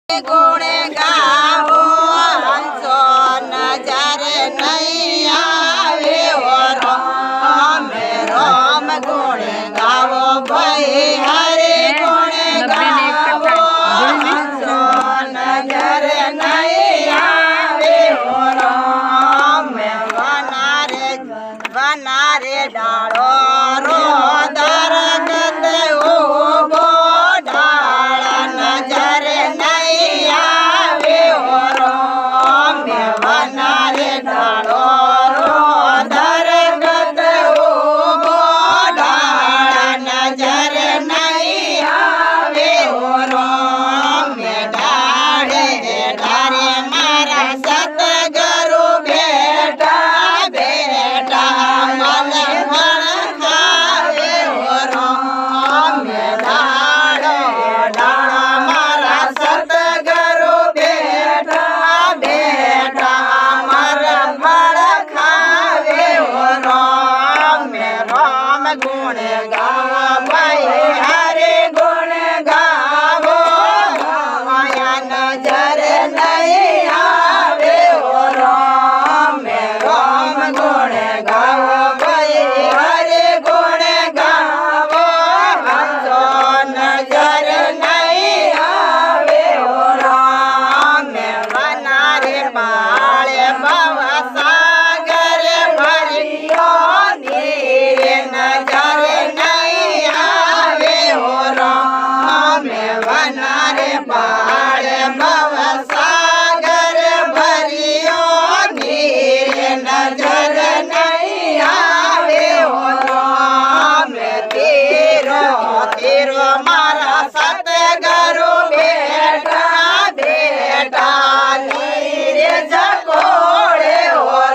ગુણ ગાવો હંસો નજર નહીં આવે રામ રામ ગુણ ગાવો ભાઈ હરે ગુણ ગાવો હંસો નજર નહીં આવે રામ વનારે ડાળો રો દરગત ઉભો ડાળ નજર નહીં આવે રામ વનારે ડાળો રો દરગત ઉભો ડાળ નજર નહીં આવે રામ ડાળે ડારે મારા સતગુરુ બેઠા બેઠા મન ફળ ખાવે રામ ડાળો ડાળો મારા સતગુરુ બેઠા બેઠા મન ફળ ખાવે રામ રામ ગુણ ગાવો ભાઈ હરે ગુણ ગાવો માયા નજર નહીં આવે રામ રામ ગુણ ગાવો ભાઈ હરે ગુણ ગાવો હંસો નજર નહીં આવે રામ વનારે પાળે ભવ સાગર ભર્યો ધીરે નજર નહીં આવે રામ વનારે પાળે ભવ સાગર ભર્યો ધીરે નજર નહીં આવે રામ તેરો તેરો મારા સતગુરુ બેઠા બેઠા નીરે જકોડે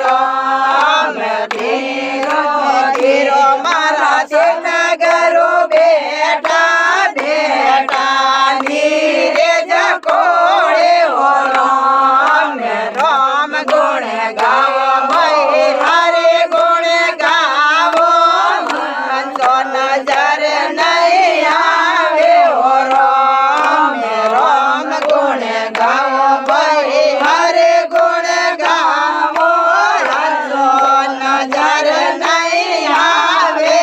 રામ તેરો તેરો મારા સતગુરુ બેઠા બેઠા નીરે જકોડે રામ રામ ગુણ ગાવો ભાઈ હરે ગુણ ગાવો હંસો નજર નહીં આવે રામ રામ ગુણ ગાવો ભાઈ હરે ગુણ ગાવો હંસો નજર નહીં આવે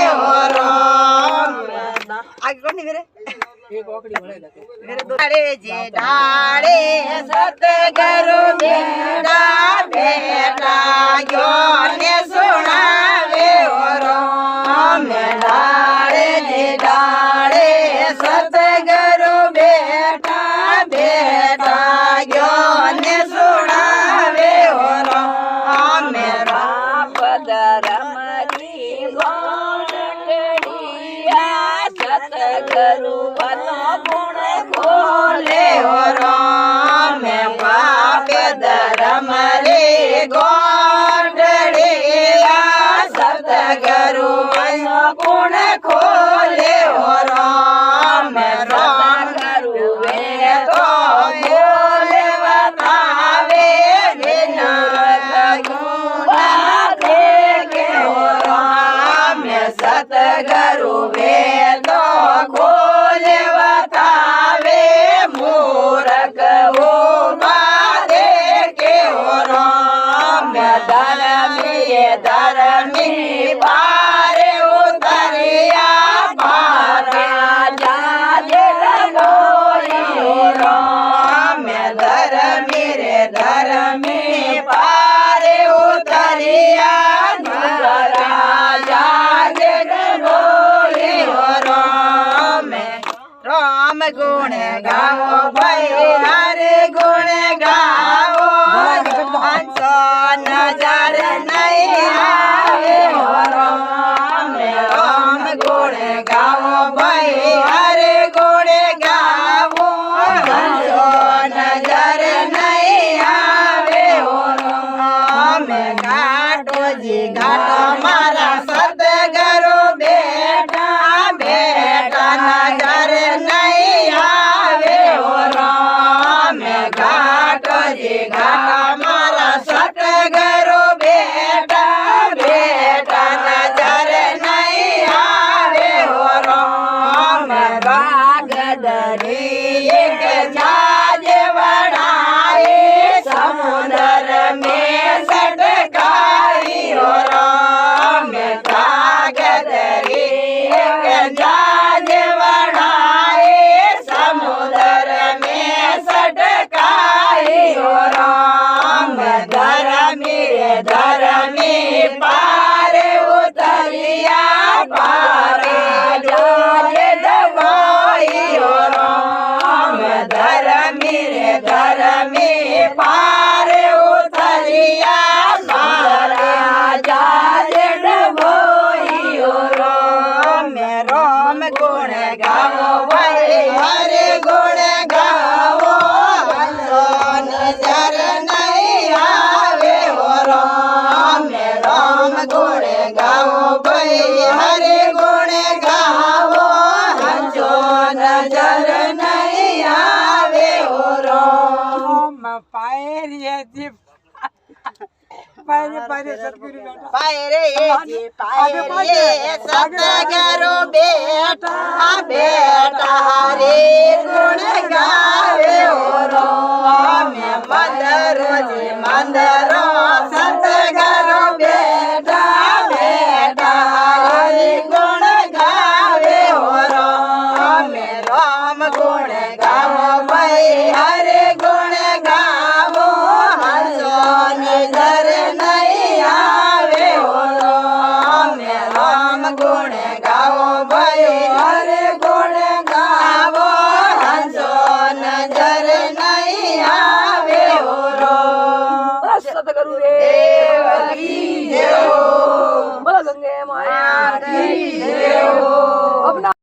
રામ આગે કોની મેરે ડાળે જે ડાળે સતગુરુ બેઠા બેઠા યોને સુણાવે રામ ડાળે જે ડાળે સતગુરુ બેઠા બેઠા યોને સુણાવે રામ રામ ધરમની ગોંડલિયા સતગુરુ બનો ગુણ ખોલે રામ પાપ ધરમ રે ગોંડલિયા સતગુરુ બનો ગુણ ખોલે રામ રામ ગુરુવે તો બોલે બતાવે વિનર ગુણા દેખે રામ સતગુરુ વેદો ખોલે બતાવે મૂરખ ઉભા દેખે રામ ધર્મી ધર્મી બારે ઉતર્યા પારા જાજે ડગોઈ રામ ધર્મી રે ધર્મી પારે ઉતર્યા નગરા જાજે ડગોઈ રામ રામ ગુણ ગાવો ભાઈ હરે ગુણ ગાવો હંસો નજર નહીં આવે રામ રામ ગુણ ગાવો ભાઈ હરે ગુણ ગાવો હંસો નજર નહીં આવે રામ ઘાટોજી ઘાટો મારા સતગુરુ બેઠા બેઠા નજર નહીં આવે રામ રે ધર્મી પારે ઉતરિયા મારા જાજે ડભોઈઓ રોમે રોમ ગુણ ગાવો ભાઈ હરે ગુણ ગાવો હંસો નજર નહીં આવે હો રોમે રોમ ગુણ ગાવો ભાઈ હરે ગુણ ગાવો હંસો નજર નહીં આવે હો રોમ પાયરીએથી પાયરે સતગુરુ બેઠા પાયરે સતગુરુ બેઠા બેઠા રે ગુણ ગાવે હો રોમે મંદરો જી મંદરો સતગુરુ બેઠા બેઠા રે ગુણ ગાવે હો રોમે રામ ગુણ